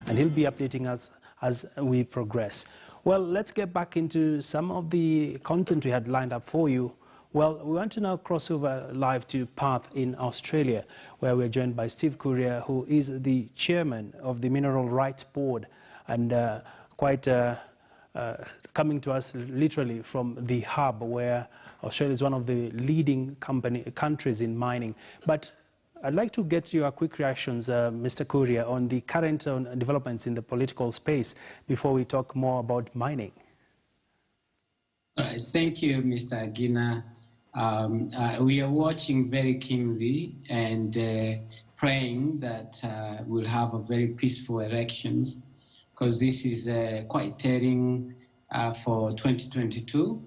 and he'll be updating us as we progress. Well, let's get back into some of the content we had lined up for you. Well, we want to now cross over live to Perth in Australia, where we're joined by Steve Courier, who is the chairman of the Mineral Rights Board, and coming to us literally from the hub, where Australia is one of the leading countries in mining. But I'd like to get your quick reactions, Mr. Courier, on the current developments in the political space before we talk more about mining. All right. Thank you, Mr. Agina. We are watching very keenly and praying that we'll have a very peaceful elections, because this is quite telling for 2022.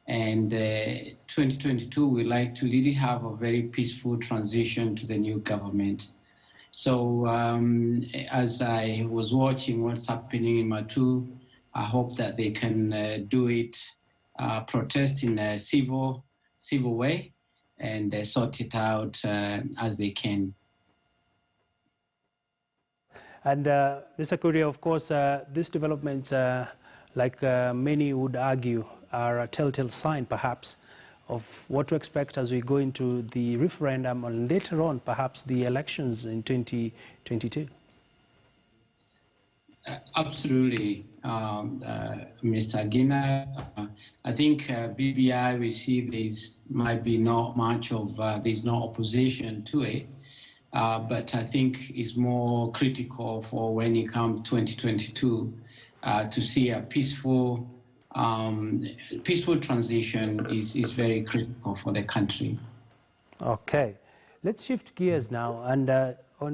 And 2022, we like to really have a very peaceful transition to the new government. So as I was watching what's happening in Matu, I hope that they can do it, protest in a civil way, and sort it out as they can. And Mr. Courier, of course, these developments, like many would argue, are a telltale sign, perhaps, of what to expect as we go into the referendum and later on, perhaps, the elections in 2022. Absolutely, Mr. Agina. I think BBI, we see there's might be not much of, there's no opposition to it, but I think it's more critical for when it comes 2022 to see a peaceful transition is very critical for the country. Okay, let's shift gears now, and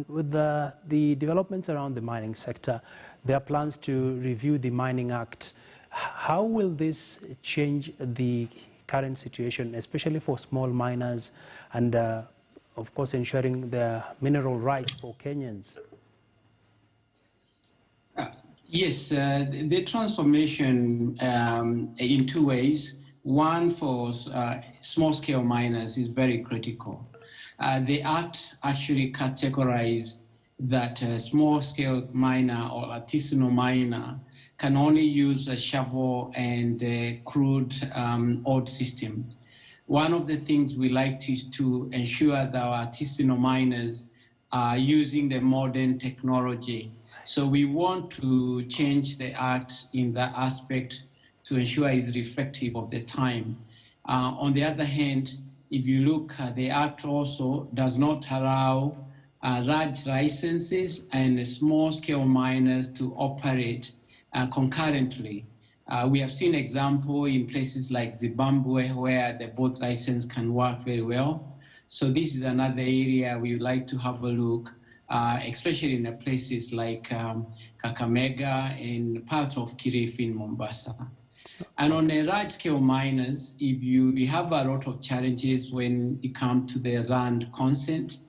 with the developments around the mining sector, there are plans to review the Mining Act. How will this change the current situation, especially for small miners, and of course ensuring the mineral rights for Kenyans? Yes, the transformation in two ways. One, for small-scale miners is very critical. The Act actually categorizes that a small-scale miner or artisanal miner can only use a shovel and a crude odd system. One of the things we like is to ensure that our artisanal miners are using the modern technology. So we want to change the Act in that aspect to ensure it's reflective of the time. On the other hand, if you look at the Act also does not allow large licenses and small-scale miners to operate concurrently. We have seen example in places like Zimbabwe where the both license can work very well. So this is another area we would like to have a look, especially in the places like Kakamega and part of Kilifi in Mombasa. And on the large-scale miners, we have a lot of challenges when it comes to the land consent.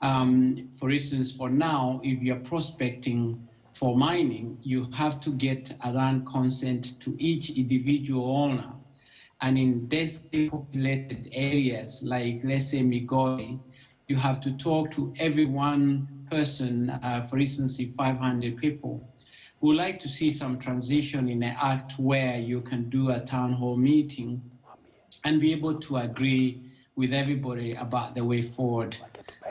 For instance, for now, if you're prospecting for mining, you have to get a land consent to each individual owner. And in densely populated areas, like let's say Migori, you have to talk to every one person, for instance, if 500 people. We would like to see some transition in the Act where you can do a town hall meeting and be able to agree with everybody about the way forward.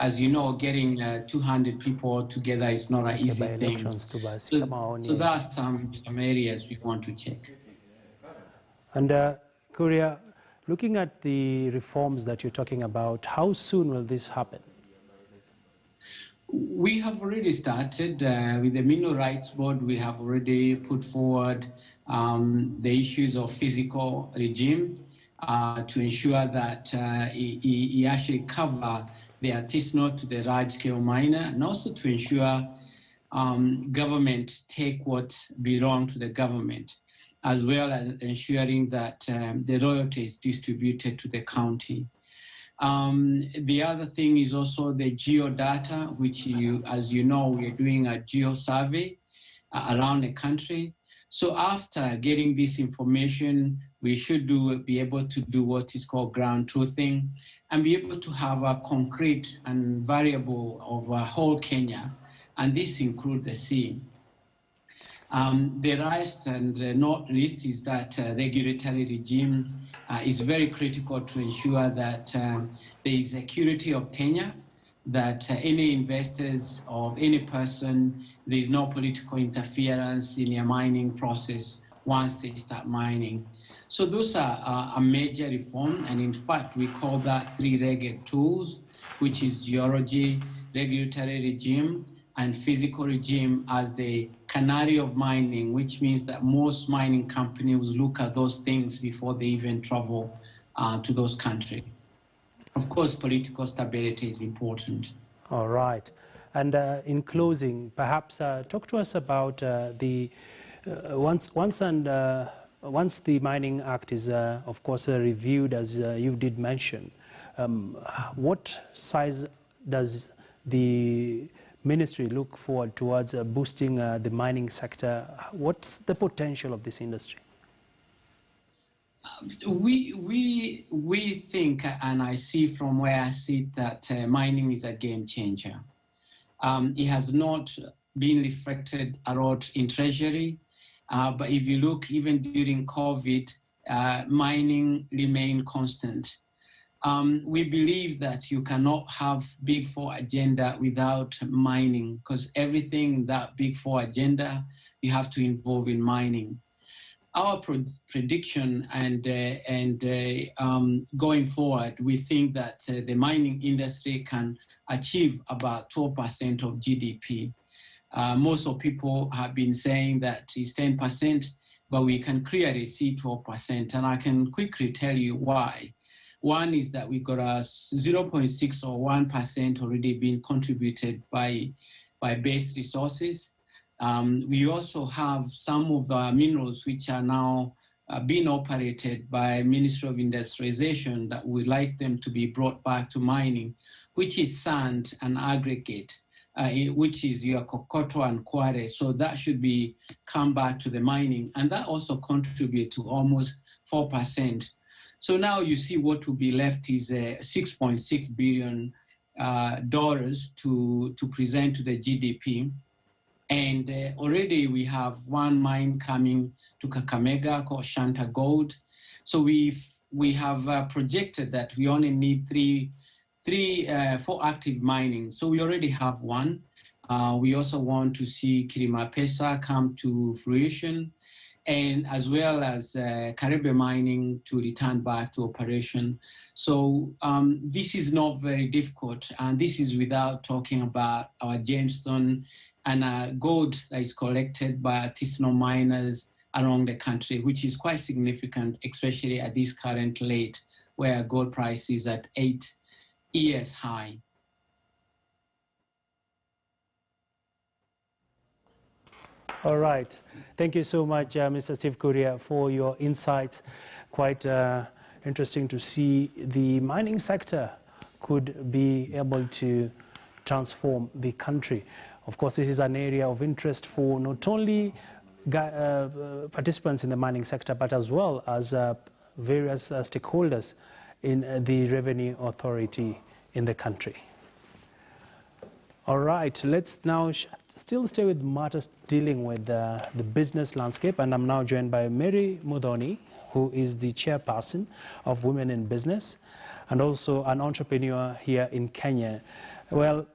As you know, getting 200 people together is not an easy thing. So that's some areas we want to check. And Courier, looking at the reforms that you're talking about, how soon will this happen? We have already started with the Mineral Rights Board. We have already put forward the issues of physical regime to ensure that it actually cover the artisanal to the large-scale miner, and also to ensure government take what belongs to the government, as well as ensuring that the royalty is distributed to the county. The other thing is also the geodata, which as you know, we are doing a geo survey around the country. So after getting this information, we should be able to do what is called ground truthing and be able to have a concrete and variable of whole Kenya, and this includes the sea. The last and not least is that regulatory regime is very critical to ensure that there is security of tenure, that any investors or any person, there is no political interference in their mining process once they start mining. So those are a major reform, and in fact, we call that three-legged tools, which is geology, regulatory regime, and physical regime as the canary of mining, which means that most mining companies will look at those things before they even travel to those countries. Of course, political stability is important. All right. And in closing, perhaps talk to us about once the Mining Act is, of course, reviewed, as you did mention, what size does the ministry look forward towards boosting the mining sector? What's the potential of this industry? We think, and I see from where I sit, that mining is a game changer. It has not been reflected a lot in Treasury, but if you look, even during COVID, mining remained constant. We believe that you cannot have Big Four agenda without mining, because everything in that Big Four agenda, you have to involve in mining. Our prediction and going forward, we think that the mining industry can achieve about 12% of GDP. Most of people have been saying that it's 10%, but we can clearly see 12%, and I can quickly tell you why. One is that we've got a 0.6 or 1% already being contributed by base resources. We also have some of the minerals which are now being operated by Ministry of Industrialization that we'd like them to be brought back to mining, which is sand and aggregate, which is your Kokoto and Kware. So that should be come back to the mining, and that also contribute to almost 4%. So now you see what will be left is $6.6 billion to present to the GDP. And already we have one mine coming to Kakamega called Shanta Gold. So we have projected that we only need four active mining. So we already have one. We also want to see Kirimapesa come to fruition, and as well as Karibe mining to return back to operation. So this is not very difficult, and this is without talking about our gemstone and gold that is collected by artisanal miners around the country, which is quite significant, especially at this current rate, where gold price is at 8 years high. All right. Thank you so much, Mr. Steve Kuria, for your insights. Quite interesting to see the mining sector could be able to transform the country. Of course, this is an area of interest for not only participants in the mining sector, but as well as various stakeholders in the revenue authority in the country. All right, let's now still stay with matters dealing with the business landscape, and I'm now joined by Mary Mudhoni, who is the chairperson of Women in Business and also an entrepreneur here in Kenya. Well,